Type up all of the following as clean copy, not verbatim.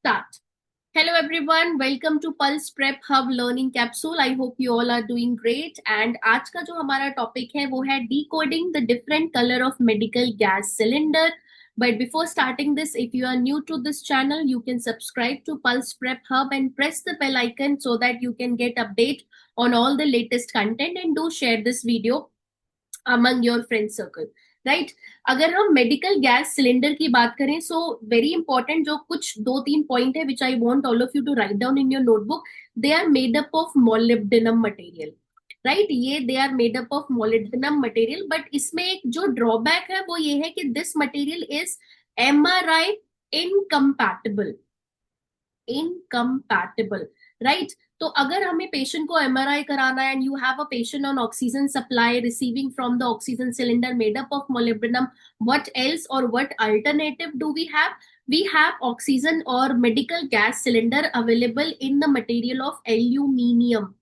Start. Hello everyone, welcome to Pulse Prep Hub Learning Capsule. I hope you all are doing great. And आज का जो हमारा topic है वो है decoding the different color of medical gas cylinder. But before starting this, if you are new to this channel, you can subscribe to Pulse Prep Hub and press the bell icon so that you can get update on all the latest content, and do share this video among your friend circle. Right अगर हम medical gas cylinder की बात करें, so very important जो कुछ दो तीन point है which I want all of you to write down in your notebook. They are made up of molybdenum material. Right, ये they are made up of molybdenum material. But इसमें एक जो drawback है वो ये है कि this material is MRI incompatible. Incompatible, right. तो अगर हमें पेशेंट को MRI कराना है and you have a patient on oxygen supply receiving from the oxygen cylinder made up of molybdenum, what else और what alternative do we have? We have oxygen or medical gas cylinder available in the material of aluminium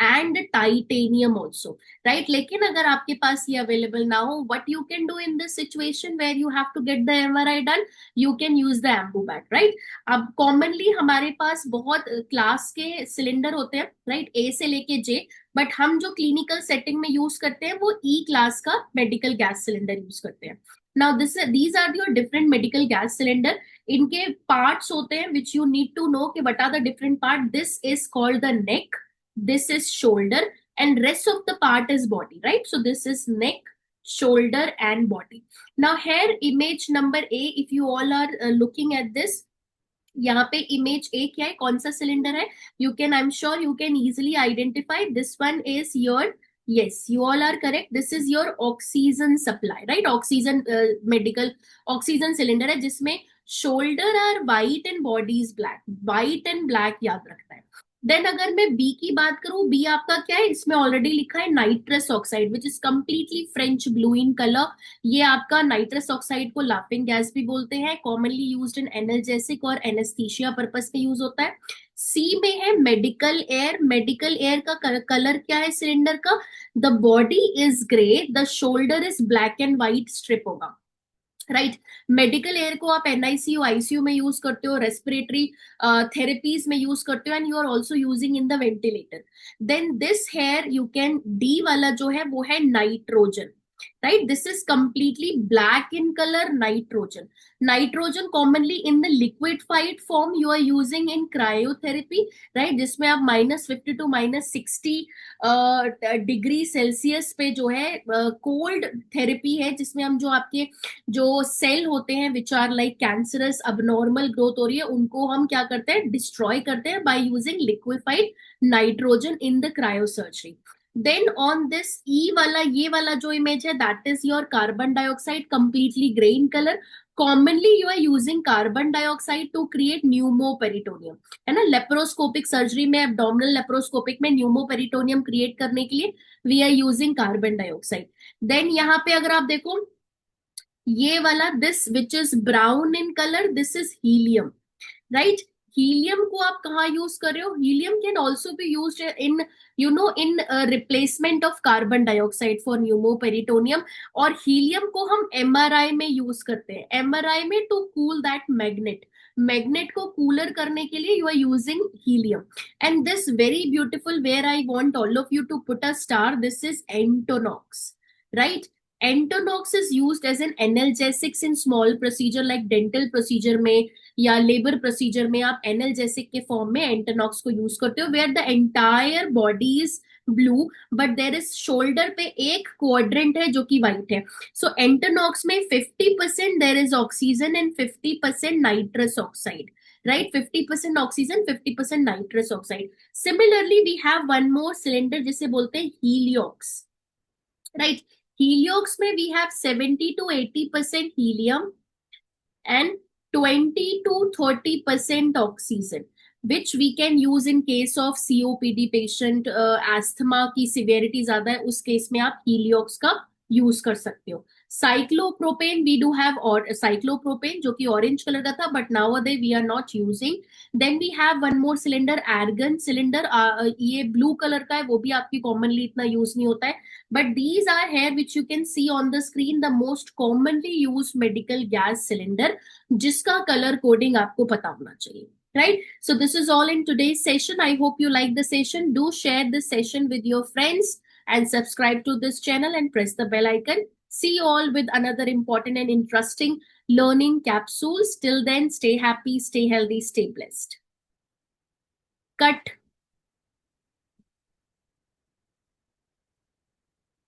and titanium also, right? लेकिन अगर आपके पास ये available ना हो, what you can do in this situation where you have to get the MRI done? You can use the ambubat, right? अब commonly हमारे पास बहुत class के सिलेंडर होते हैं, right? A से लेके J. बट हम जो क्लिनिकल सेटिंग में यूज करते हैं वो E क्लास का मेडिकल गैस सिलेंडर यूज करते हैं. Now these are your different medical gas cylinder. इनके पार्ट्स होते हैं which you need to know कि what are the different part. This is called the neck, this is shoulder, and rest of the part is body, right? So this is neck, shoulder and body. Now here image number A, if you all are looking at this, यहाँ पे image A क्या है, कौन सा cylinder है? You can, I am sure you can easily identify. This one is your, yes, you all are correct, this is your oxygen supply, right? Oxygen medical oxygen cylinder है जिसमें shoulder are white and body is black. White and black याद रखना है. Then अगर मैं B की बात करूं, बी आपका क्या है? इसमें ऑलरेडी लिखा है nitrous oxide which is completely French blue in colour. ये आपका नाइट्रस ऑक्साइड को लाफिंग गैस भी बोलते हैं. कॉमनली यूज्ड इन एनाल्जेसिक और एनेस्थीसिया पर्पस पे यूज होता है. सी में है मेडिकल एयर. मेडिकल एयर का कलर क्या है सिलेंडर का? The body is grey, the shoulder is black and white strip होगा, राइट. मेडिकल एयर को आप NICU ICU में यूज करते हो, रेस्पिरेटरी थेरेपीज में यूज करते हो, and you are also using in the ventilator. Then this here you can, D वाला जो है वो है nitrogen, right? This is completely black in color, nitrogen. Nitrogen commonly in the liquefied form you are using in cryotherapy, right? जिसमें आप -50 to -60 degree Celsius पे जो है कोल्ड थेरेपी है, जिसमें हम जो आपके जो सेल होते हैं which are like cancerous abnormal growth हो रही है, उनको हम क्या करते हैं? डिस्ट्रॉय करते हैं by using liquefied nitrogen in the cryosurgery. Then on this E वाला, ये वाला जो इमेज है, that is your carbon dioxide, completely grey in colour. Commonly you are using carbon dioxide to create pneumoperitoneum, है ना? Laparoscopic surgery में, abdominal laparoscopic में pneumoperitoneum create करने के लिए we are using carbon dioxide. Then यहाँ पे अगर आप देखो ये वाला, this which is brown in colour, this is helium, right. Helium को आप कहाँ यूज कर रहे हो? Helium can also be use in in replacement of carbon dioxide for pneumoperitoneum. और हीलियम को हम MRI में यूज करते हैं, MRI में to cool that magnet. Magnet को कूलर करने के लिए you are using helium. And this very beautiful, where I want all of you to put a star, this is Entonox, right. एंटोनॉक्स is used as an analgesics in small procedure like dental procedure में या labour procedure में आप analgesic के form में एंटोनॉक्स को use करते हो, where the entire body is blue but there is shoulder पे एक क्वाड्रेंट है जो कि व्हाइट है. सो एंटोनॉक्स में 50% there is oxygen and 50% nitrous oxide, right? 50% oxygen, 50% nitrous oxide. Similarly, we have one more cylinder जिसे बोलते हैं heliox, right? Heliox में we have 70 to 80% helium and 20 to 30% oxygen, which we can use in case of COPD patient. asthma की severity ज्यादा है, उस case में आप heliox का यूज कर सकते हो. साइक्लोप्रोपेन वी डू हैव, और साइक्लोप्रोपेन जो कि ऑरेंज कलर का था but nowadays we are not using. Then we have one more cylinder, argon cylinder. ये ब्लू कलर का है, वो भी आपकी कॉमनली इतना यूज नहीं होता है. But these are here which you can see on the screen, the most commonly use medical gas cylinder जिसका कलर कोडिंग आपको पता होना चाहिए. right? So this is all in today's session. I hope you like the session. Do share this session with your friends and subscribe to this channel and press the bell icon. See you all with another important and interesting learning capsules. Till then, stay happy, stay healthy, stay blessed. Cut.